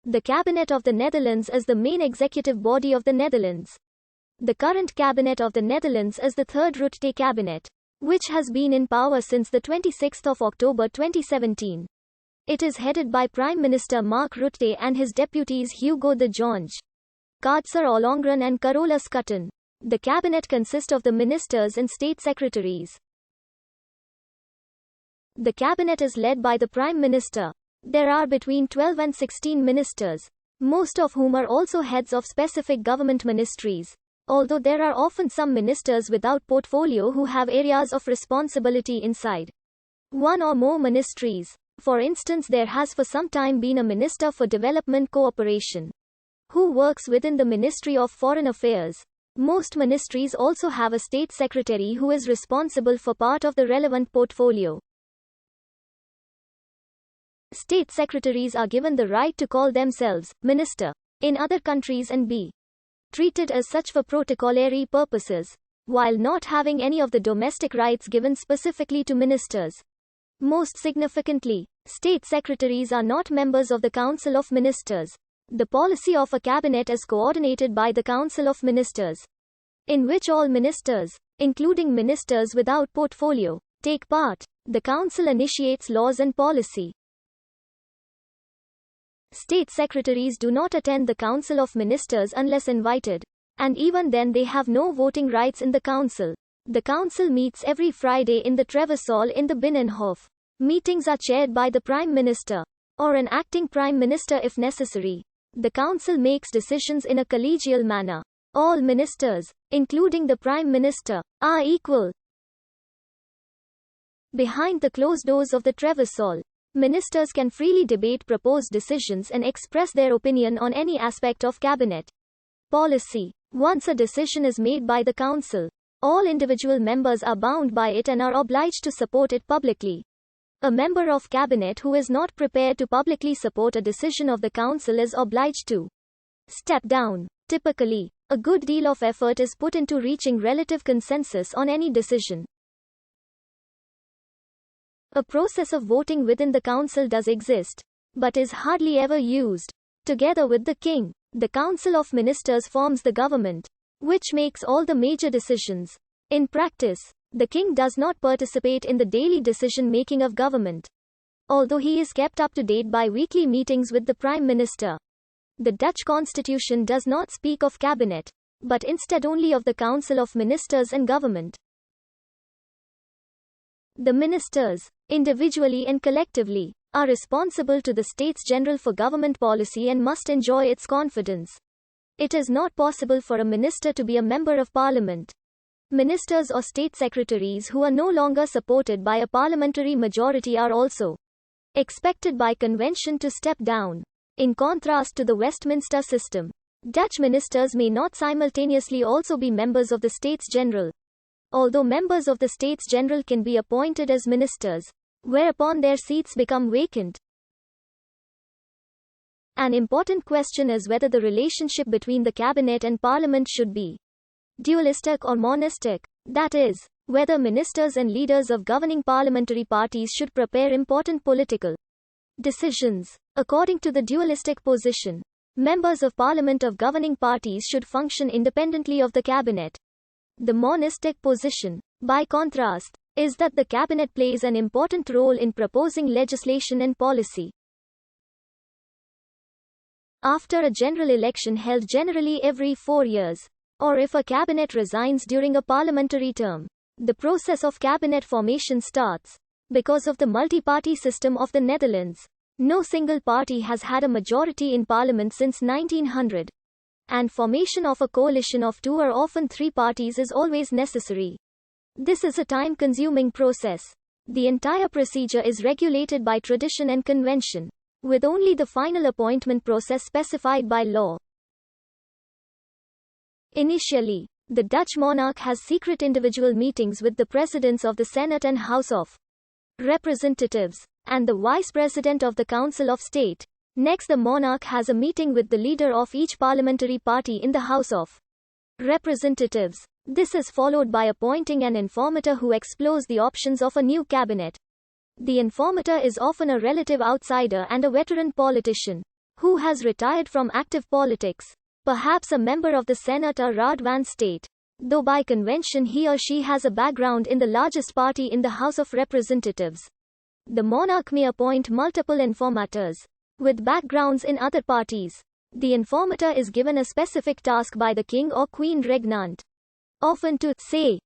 The Cabinet of the Netherlands is the main executive body of the Netherlands. The current Cabinet of the Netherlands is the third Rutte Cabinet, which has been in power since the 26th of October 2017. It is headed by Prime Minister Mark Rutte and his deputies Hugo de Jonge, Kajsa Ollongren and Carola Schouten. The cabinet consists of the ministers and state secretaries. The cabinet is led by the Prime Minister. There are between 12 and 16 ministers, most of whom are also heads of specific government ministries, although there are often some ministers without portfolio who have areas of responsibility inside one or more ministries. For instance, there has for some time been a Minister for Development Cooperation, who works within the Ministry of Foreign Affairs. Most ministries also have a state secretary who is responsible for part of the relevant portfolio. State secretaries are given the right to call themselves minister in other countries and be treated as such for protocol purposes, while not having any of the domestic rights given specifically to ministers. Most significantly, state secretaries are not members of the Council of Ministers. The policy of a cabinet is coordinated by the Council of Ministers, in which all ministers, including ministers without portfolio, take part. The council initiates laws and policy. State secretaries do not attend the Council of Ministers unless invited, and even then they have no voting rights in the council. The council meets every Friday in the Trevisol in the Binnenhof. Meetings are chaired by the Prime Minister, or an acting Prime Minister if necessary. The council makes decisions in a collegial manner. All ministers, including the Prime Minister, are equal. Behind the closed doors of the Trevisol, ministers can freely debate proposed decisions and express their opinion on any aspect of cabinet policy. Once a decision is made by the council, all individual members are bound by it and are obliged to support it publicly. A member of cabinet who is not prepared to publicly support a decision of the council is obliged to step down. Typically, a good deal of effort is put into reaching relative consensus on any decision. A process of voting within the council does exist, but is hardly ever used. Together with the king, the Council of Ministers forms the government, which makes all the major decisions. In practice, the king does not participate in the daily decision-making of government, although he is kept up to date by weekly meetings with the Prime Minister. The Dutch constitution does not speak of cabinet, but instead only of the Council of Ministers and government. The ministers, individually and collectively, are responsible to the States General for government policy and must enjoy its confidence. It is not possible for a minister to be a member of parliament. Ministers or state secretaries who are no longer supported by a parliamentary majority are also expected by convention to step down. In contrast to the Westminster system, Dutch ministers may not simultaneously also be members of the States General, although members of the States General can be appointed as ministers, whereupon their seats become vacant. An important question is whether the relationship between the cabinet and parliament should be dualistic or monistic, that is, whether ministers and leaders of governing parliamentary parties should prepare important political decisions. According to the dualistic position, members of parliament of governing parties should function independently of the cabinet. The monistic position, by contrast, is that the cabinet plays an important role in proposing legislation and policy. After a general election held generally every 4 years, or if a cabinet resigns during a parliamentary term, the process of cabinet formation starts. Because of the multi-party system of the Netherlands, no single party has had a majority in parliament since 1900. And formation of a coalition of 2 or often 3 parties is always necessary. This is a time-consuming process. The entire procedure is regulated by tradition and convention, with only the final appointment process specified by law. Initially, the Dutch monarch has secret individual meetings with the presidents of the Senate and House of Representatives, and the Vice President of the Council of State. Next, the monarch has a meeting with the leader of each parliamentary party in the House of Representatives. This is followed by appointing an informator who explores the options of a new cabinet. The informator is often a relative outsider and a veteran politician, who has retired from active politics, perhaps a member of the Senate or Rad Van state, though by convention he or she has a background in the largest party in the House of Representatives. The monarch may appoint multiple informators with backgrounds in other parties. The informator is given a specific task by the king or queen regnant, often to, say,